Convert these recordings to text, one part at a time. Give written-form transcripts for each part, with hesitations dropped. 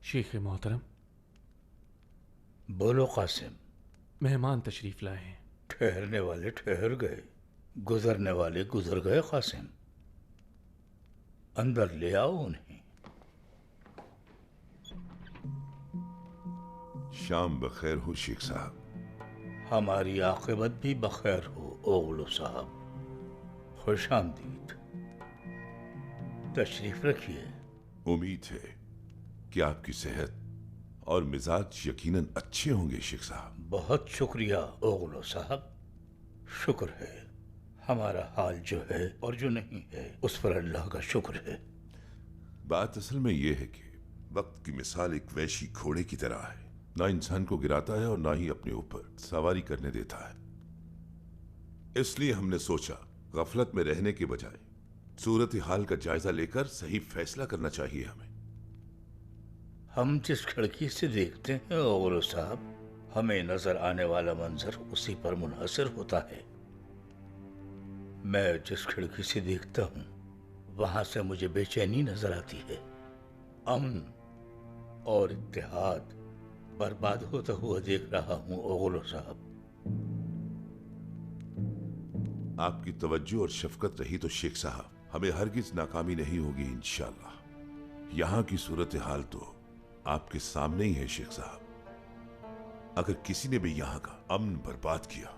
शेख मोहतरम, बोलो कासिम। मेहमान तशरीफ लाए हैं। ठहरने वाले ठहर गए, गुजरने वाले गुजर गए। कासिम, अंदर ले आओ उन्हें। शाम बखैर हो शेख साहब। हमारी आक़िबत भी बखैर हो ओगलो साहब। खुश आमदीद। तशरीफ रखिए। उम्मीद है कि आपकी सेहत और मिजाज यकीनन अच्छे होंगे शेख साहब। बहुत शुक्रिया ओगलो साहब। शुक्र है। हमारा हाल जो है और जो नहीं है उस पर अल्लाह का शुक्र है। बात असल में यह है कि वक्त की मिसाल एक वैशी घोड़े की तरह है, ना इंसान को गिराता है और ना ही अपने ऊपर सवारी करने देता है। इसलिए हमने सोचा गफलत में रहने के बजाय सूरत हाल का जायजा लेकर सही फैसला करना चाहिए हमें। हम जिस खिड़की से देखते हैं ओगलो साहब, हमें नजर आने वाला मंजर उसी पर मुनहसर होता है। मैं जिस खिड़की से देखता हूँ वहां से मुझे बेचैनी नजर आती है। अमन और इत्तेहाद बर्बाद होता हुआ देख रहा हूँ ओगलो साहब। आपकी तवज्जो और शफकत रही तो शेख साहब हमें हरगिज नाकामी नहीं होगी इंशाअल्लाह। यहाँ की सूरत हाल तो आपके सामने ही है शेख साहब। अगर किसी ने भी यहाँ का अमन बर्बाद किया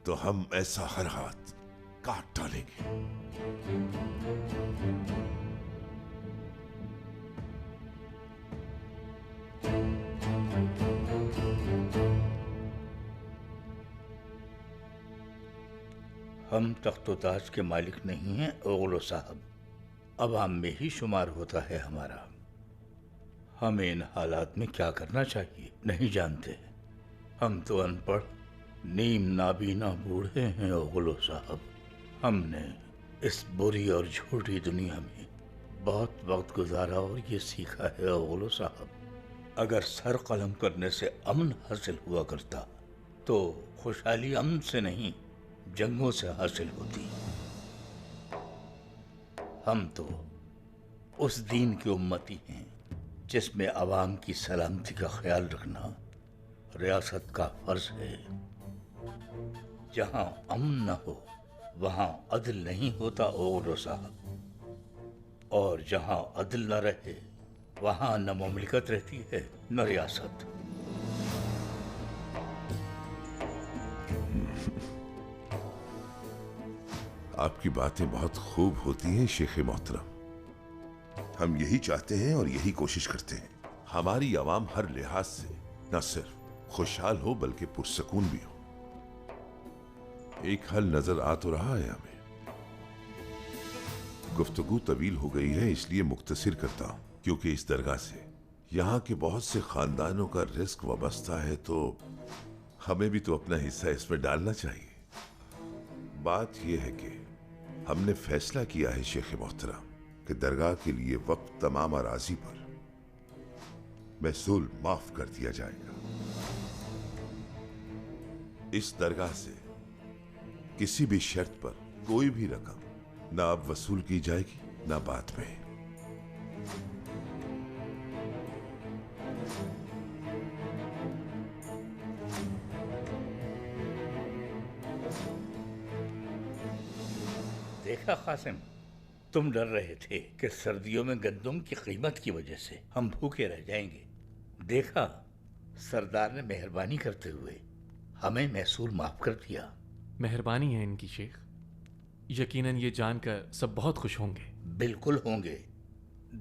तो हम ऐसा हर हाथ काट डालेंगे। हम तख्तो-ताज के मालिक नहीं हैं ओगलो साहब, अवाम में ही शुमार होता है हमारा। हमें इन हालात में क्या करना चाहिए नहीं जानते। हम तो अनपढ़ नीम नाबीना बूढ़े हैं ओगलो साहब। हमने इस बुरी और झूठी दुनिया में बहुत वक्त गुजारा और ये सीखा है ओगलो साहब, अगर सर कलम करने से अमन हासिल हुआ करता तो खुशहाली अमन से नहीं जंगों से हासिल होती। हम तो उस दीन की उम्मती हैं जिसमें अवाम की सलामती का ख्याल रखना रियासत का फर्ज है। जहां अमन न हो वहां अदल नहीं होता ओगलो साहब, और जहां अदल न रहे वहां न मुमलिकत रहती है न रियासत। आपकी बातें बहुत खूब होती हैं शेख मोहतरम। हम यही चाहते हैं और यही कोशिश करते हैं हमारी आवाम हर लिहाज से न सिर्फ खुशहाल हो बल्कि पुरसकून भी हो। एक हल नजर आ तो रहा है हमें। गुफ्तगू तवील हो गई है इसलिए मुख्तसिर करता हूं, क्योंकि इस दरगाह से यहाँ के बहुत से खानदानों का रिस्क वाबस्ता है, तो हमें भी तो अपना हिस्सा इसमें डालना चाहिए। बात यह है कि हमने फैसला किया है शेख मोहतरम कि दरगाह के लिए वक्त तमाम अराजी पर महसूल माफ कर दिया जाएगा। इस दरगाह से किसी भी शर्त पर कोई भी रकम ना अब वसूल की जाएगी ना बाद में। देखा कासिम, तुम डर रहे थे कि सर्दियों में गंदम की कीमत की वजह से हम भूखे रह जाएंगे। देखा, सरदार ने मेहरबानी करते हुए हमें महसूल माफ कर दिया। मेहरबानी है इनकी शेख। यकीनन ये जानकर सब बहुत खुश होंगे। बिल्कुल होंगे।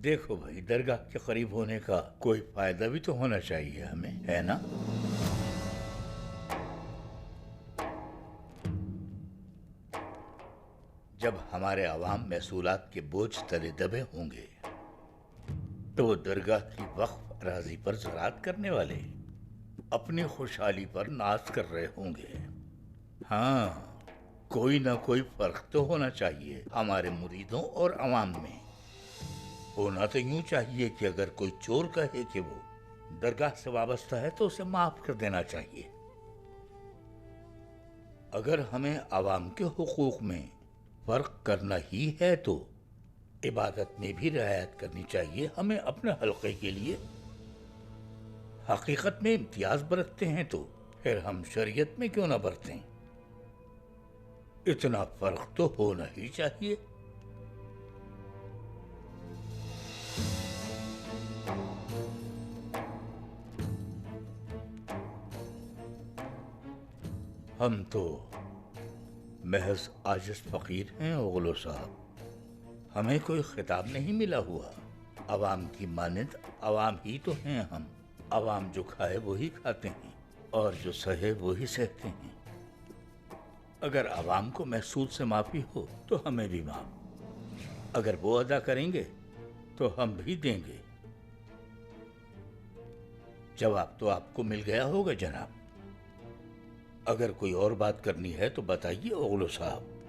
देखो भाई, दरगाह के करीब होने का कोई फायदा भी तो होना चाहिए हमें, है ना? जब हमारे अवाम महसूलात के बोझ तले दबे होंगे तो दरगाह की वक्फ अराजी पर ज़राअत करने वाले अपनी खुशहाली पर नाज कर रहे होंगे। हाँ, कोई ना कोई फर्क तो होना चाहिए हमारे मुरीदों और अवाम में। होना तो यूं चाहिए कि अगर कोई चोर कहे कि वो दरगाह से वाबस्ता है तो उसे माफ कर देना चाहिए। अगर हमें अवाम के हुकूक में फर्क करना ही है तो इबादत में भी रियायत करनी चाहिए हमें अपने हल्के के लिए। حقیقت میں امتیاز برتتے ہیں تو پھر ہم شریعت میں کیوں نہ برتیں؟ اتنا فرق تو ہونا ہی چاہیے۔ ہم تو محض عاجز فقیر ہیں اوغلو صاحب، ہمیں کوئی خطاب نہیں ملا ہوا۔ عوام کی مانند عوام ہی تو ہیں ہم۔ عوام جو کھائے وہی کھاتے ہیں اور جو سہے وہی سہتے ہیں۔ اگر عوام کو محسود سے معافی ہو تو ہمیں بھی معاف، اگر وہ ادا کریں گے تو ہم بھی دیں گے۔ جواب تو آپ کو مل گیا ہوگا جناب۔ اگر کوئی اور بات کرنی ہے تو بتائیے اوغلو صاحب۔